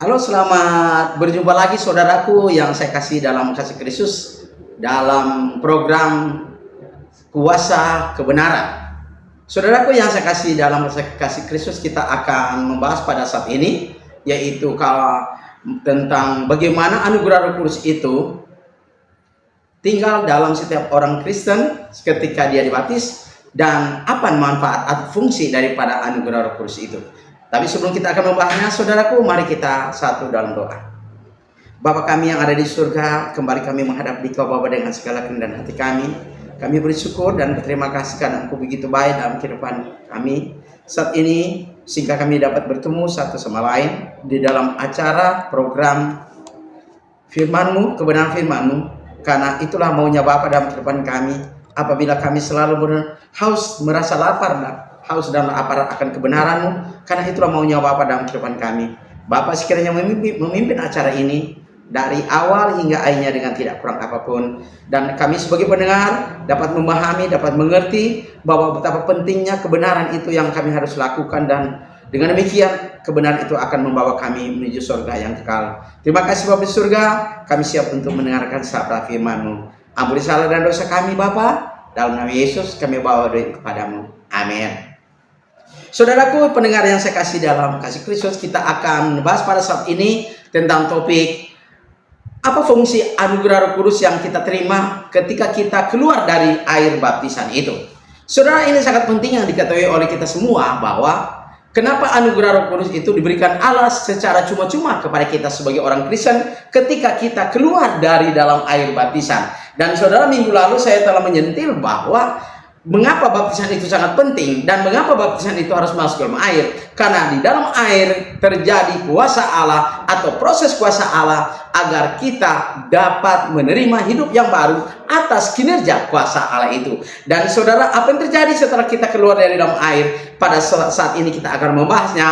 Halo, selamat berjumpa lagi saudaraku yang saya kasih dalam kasih Kristus dalam program Kuasa Kebenaran. Saudaraku yang saya kasih dalam kasih Kristus, kita akan membahas pada saat ini yaitu kalau tentang bagaimana anugerah Roh Kudus itu tinggal dalam setiap orang Kristen ketika dia dibaptis dan apa manfaat atau fungsi daripada anugerah Roh Kudus itu. Tapi sebelum kita akan membahasnya, saudaraku, mari kita satu dalam doa. Bapa kami yang ada di surga, kembali kami menghadap di Kau Bapa dengan segala kehendak hati kami. Kami bersyukur dan berterima kasih karena Engkau begitu baik dalam kehidupan kami saat ini, sehingga kami dapat bertemu satu sama lain di dalam acara program Firman-Mu, kebenaran Firman-Mu. Karena itulah maunya Bapa dalam kehidupan kami. Apabila kami selalu haus, merasa lapar haus dan lapar akan kebenaran-Mu, karena itulah maunya Bapa dalam kehidupan kami. Bapa sekiranya memimpin acara ini dari awal hingga akhirnya dengan tidak kurang apapun, dan kami sebagai pendengar dapat memahami, dapat mengerti bahwa betapa pentingnya kebenaran itu yang kami harus lakukan, dan dengan demikian kebenaran itu akan membawa kami menuju surga yang kekal. Terima kasih Bapa di surga, kami siap untuk mendengarkan sabda Firman-Mu. Ampuni salah dan dosa kami Bapa, dalam nama Yesus kami bawa doa kepadamu. Amin. Saudaraku pendengar yang saya kasih dalam kasih Kristus, kita akan membahas pada saat ini tentang topik apa fungsi anugerah Roh Kudus yang kita terima ketika kita keluar dari air baptisan itu. Saudara, ini sangat penting yang diketahui oleh kita semua bahwa kenapa anugerah Roh Kudus itu diberikan Allah secara cuma-cuma kepada kita sebagai orang Kristen ketika kita keluar dari dalam air baptisan. Dan saudara, minggu lalu saya telah menyentil bahwa mengapa baptisan itu sangat penting dan mengapa baptisan itu harus masuk dalam air. Karena di dalam air terjadi kuasa Allah atau proses kuasa Allah agar kita dapat menerima hidup yang baru atas kinerja kuasa Allah itu. Dan saudara, apa yang terjadi setelah kita keluar dari dalam air? Pada saat ini kita akan membahasnya.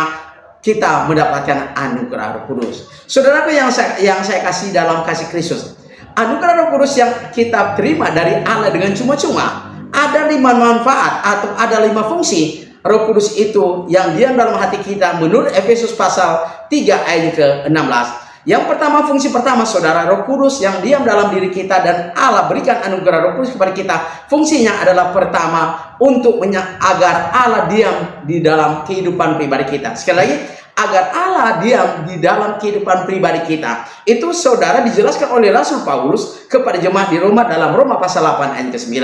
Kita mendapatkan anugerah Roh Kudus. Saudaraku yang saya kasih dalam kasih Kristus, anugerah Roh Kudus yang kita terima dari Allah dengan cuma-cuma, ada 5 manfaat atau ada 5 fungsi Roh Kudus itu yang diam dalam hati kita menurut Efesus pasal 3 ayat ke-16. Yang pertama, fungsi pertama saudara, Roh Kudus yang diam dalam diri kita dan Allah berikan anugerah Roh Kudus kepada kita. Fungsinya adalah pertama, untuk agar Allah diam di dalam kehidupan pribadi kita. Sekali lagi, agar Allah diam di dalam kehidupan pribadi kita. Itu saudara dijelaskan oleh Rasul Paulus kepada jemaat di Roma dalam Roma pasal 8 ayat ke-9.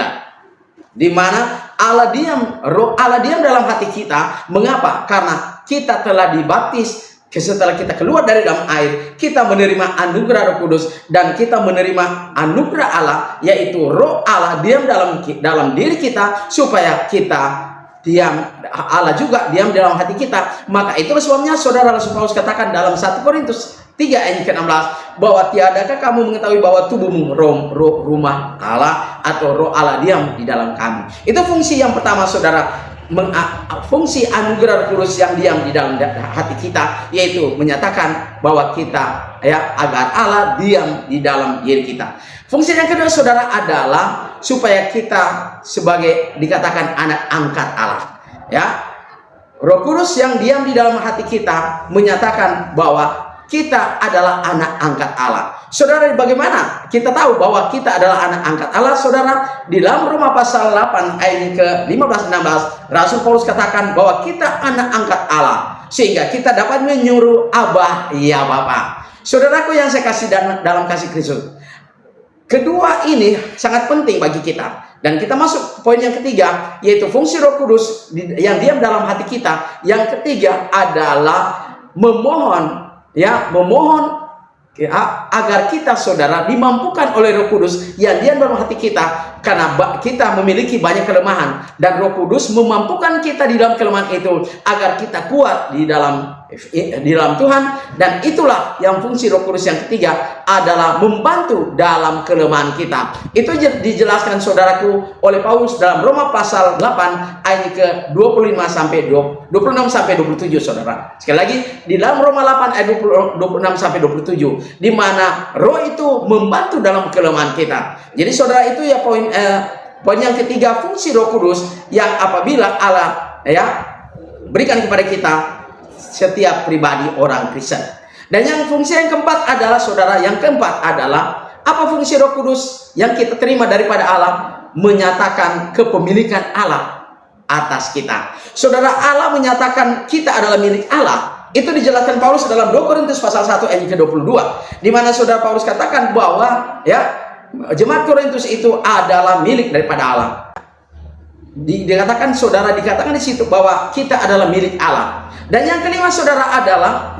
Di mana Allah diam dalam hati kita. Mengapa? Karena kita telah dibaptis. Setelah kita keluar dari dalam air, kita menerima anugerah Roh Kudus dan kita menerima anugerah Allah, yaitu Roh Allah diam dalam diri kita supaya kita diam, Allah juga diam dalam hati kita. Maka itulah sebabnya saudara Rasul Paulus katakan dalam 1 Korintus 3 ayat ke-16 bahwa tiadakah kamu mengetahui bahwa tubuhmu rumah Allah atau Roh Allah diam di dalam kamu. Itu fungsi yang pertama saudara, fungsi anugerah Roh Kudus yang diam di dalam hati kita, yaitu menyatakan bahwa kita agar Allah diam di dalam diri kita. Fungsi yang kedua saudara adalah supaya kita sebagai dikatakan anak angkat Allah. Roh Kudus yang diam di dalam hati kita menyatakan bahwa kita adalah anak angkat Allah. Saudara, bagaimana kita tahu bahwa kita adalah anak angkat Allah? Saudara, di dalam Roma pasal 8 ayat ke-15-16, Rasul Paulus katakan bahwa kita anak angkat Allah, sehingga kita dapat menyuruh Abah, ya Bapa. Saudaraku yang saya kasih dalam kasih Kristus, kedua ini sangat penting bagi kita. Dan kita masuk ke poin yang ketiga, yaitu fungsi Roh Kudus yang diam dalam hati kita. Yang ketiga adalah memohon agar kita saudara dimampukan oleh Roh Kudus yang diam dalam hati kita, karena kita memiliki banyak kelemahan dan Roh Kudus memampukan kita di dalam kelemahan itu agar kita kuat di dalam Tuhan. Dan itulah yang fungsi Roh Kudus yang ketiga adalah membantu dalam kelemahan kita. Itu dijelaskan saudaraku oleh Paulus dalam Roma pasal 8 ayat ke-26 sampai 27 saudara. Sekali lagi di dalam Roma 8 ayat 26 sampai 27, di mana Roh itu membantu dalam kelemahan kita. Jadi saudara, itu ya poin yang ketiga, fungsi Roh Kudus yang apabila Allah berikan kepada kita setiap pribadi orang Kristen. Dan yang fungsi yang keempat adalah, saudara, yang keempat adalah apa fungsi Roh Kudus yang kita terima daripada Allah? Menyatakan kepemilikan Allah atas kita. Saudara, Allah menyatakan kita adalah milik Allah. Itu dijelaskan Paulus dalam 2 Korintus pasal 1 ayat ke-22, di mana saudara Paulus katakan bahwa jemaat Korintus itu adalah milik daripada Allah. Dikatakan di situ bahwa kita adalah milik Allah. Dan yang kelima, saudara, adalah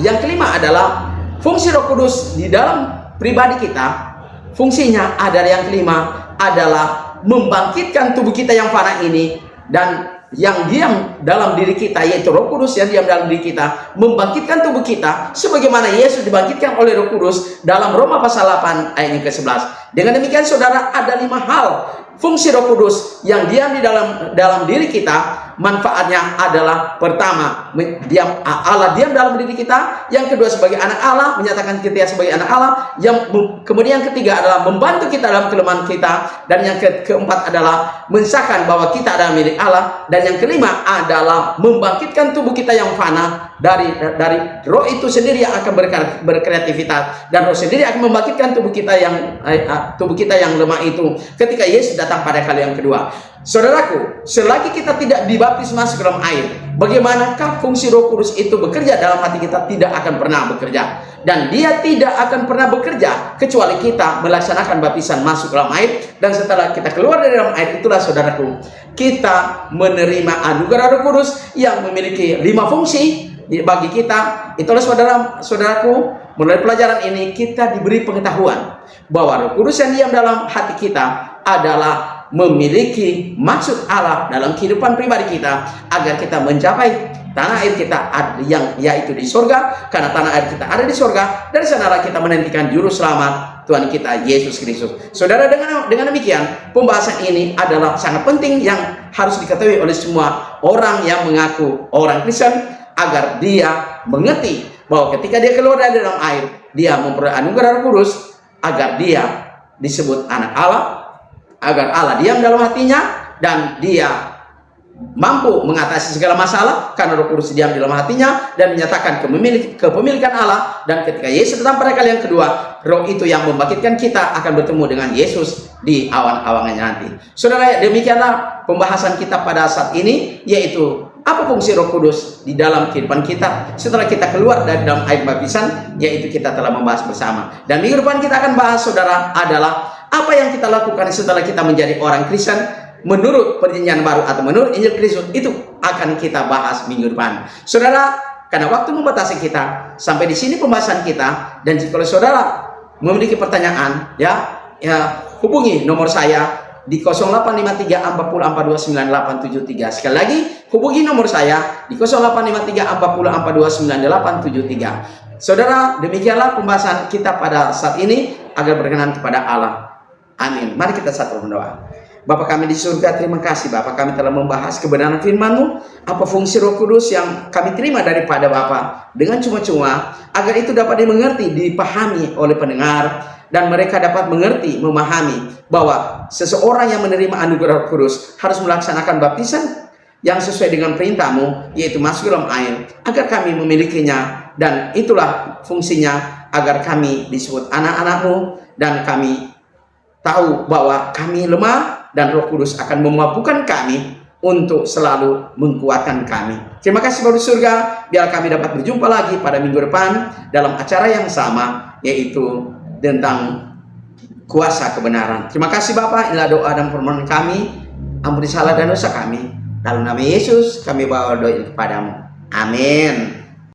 yang kelima adalah fungsi Roh Kudus di dalam pribadi kita. Fungsinya adalah, yang kelima adalah membangkitkan tubuh kita yang fana ini, dan yang diam dalam diri kita, yaitu Roh Kudus yang diam dalam diri kita, membangkitkan tubuh kita sebagaimana Yesus dibangkitkan oleh Roh Kudus dalam Roma pasal 8 ayat yang ke-11. Dengan demikian, saudara, ada 5 hal fungsi Roh Kudus yang diam di dalam diri kita. Manfaatnya adalah, pertama, Allah diam dalam diri kita. Yang kedua, sebagai anak Allah, menyatakan kita sebagai anak Allah. Kemudian yang ketiga adalah membantu kita dalam kelemahan kita. Dan yang keempat adalah mensahkan bahwa kita adalah milik Allah. Dan yang kelima adalah membangkitkan tubuh kita yang fana dari Roh itu sendiri yang akan berkreativitas, dan Roh sendiri akan membangkitkan tubuh kita yang lemah itu ketika Yesus datang pada kali yang kedua. Saudaraku, selagi kita tidak dibaptis masuk dalam air, bagaimanakah fungsi Roh Kudus itu bekerja dalam hati kita? Tidak akan pernah bekerja. Dan dia tidak akan pernah bekerja kecuali kita melaksanakan baptisan masuk dalam air. Dan setelah kita keluar dari dalam air, itulah, saudaraku, kita menerima anugerah Roh Kudus yang memiliki 5 fungsi bagi kita. Itulah, saudaraku, melalui pelajaran ini kita diberi pengetahuan bahwa Roh Kudus yang diam dalam hati kita adalah memiliki maksud Allah dalam kehidupan pribadi kita, agar kita mencapai tanah air kita yang yaitu di surga, karena tanah air kita ada di surga. Dari sanalah kita menantikan juru selamat Tuhan kita Yesus Kristus. Saudara, dengan demikian, pembahasan ini adalah sangat penting yang harus diketahui oleh semua orang yang mengaku orang Kristen, agar dia mengerti bahwa ketika dia keluar dari dalam air, dia memperoleh anugerah Roh Kudus, agar dia disebut anak Allah, agar Allah diam dalam hatinya, dan dia mampu mengatasi segala masalah karena Roh Kudus diam di dalam hatinya dan menyatakan kepemilikan Allah. Dan ketika Yesus datang pada kali yang kedua, Roh itu yang membangkitkan kita akan bertemu dengan Yesus di awan-awannya nanti. Saudara, demikianlah pembahasan kita pada saat ini, yaitu apa fungsi Roh Kudus di dalam kehidupan kita setelah kita keluar dari dalam air baptisan, yaitu kita telah membahas bersama. Dan minggu depan kita akan bahas, saudara, adalah apa yang kita lakukan setelah kita menjadi orang Kristen menurut perjanjian baru atau menurut Injil Kristus. Itu akan kita bahas minggu depan. Saudara, karena waktu membatasi kita, sampai di sini pembahasan kita. Dan jika saudara memiliki pertanyaan, hubungi nomor saya di 0853 40 42 9873. Sekali lagi, hubungi nomor saya di 0853 40 42 9873. Saudara, demikianlah pembahasan kita pada saat ini, agar berkenan kepada Allah. Amin. Mari kita satu berdoa. Bapa kami di surga, terima kasih Bapa, kami telah membahas kebenaran firman-Mu, apa fungsi Roh Kudus yang kami terima daripada Bapa dengan cuma-cuma, agar itu dapat dimengerti, dipahami oleh pendengar, dan mereka dapat mengerti, memahami bahwa seseorang yang menerima anugerah Roh Kudus harus melaksanakan baptisan yang sesuai dengan perintah-Mu, yaitu masuk dalam air, agar kami memilikinya. Dan itulah fungsinya, agar kami disebut anak-anak-Mu, dan kami tahu bahwa kami lemah, dan Roh Kudus akan memampukan kami untuk selalu menguatkan kami. Terima kasih Bapa di surga, biar kami dapat berjumpa lagi pada minggu depan dalam acara yang sama, yaitu tentang kuasa kebenaran. Terima kasih Bapa, inilah doa dan permohonan kami. Ampuni salah dan dosa kami. Dalam nama Yesus kami bawa doa ini kepadamu. Amin.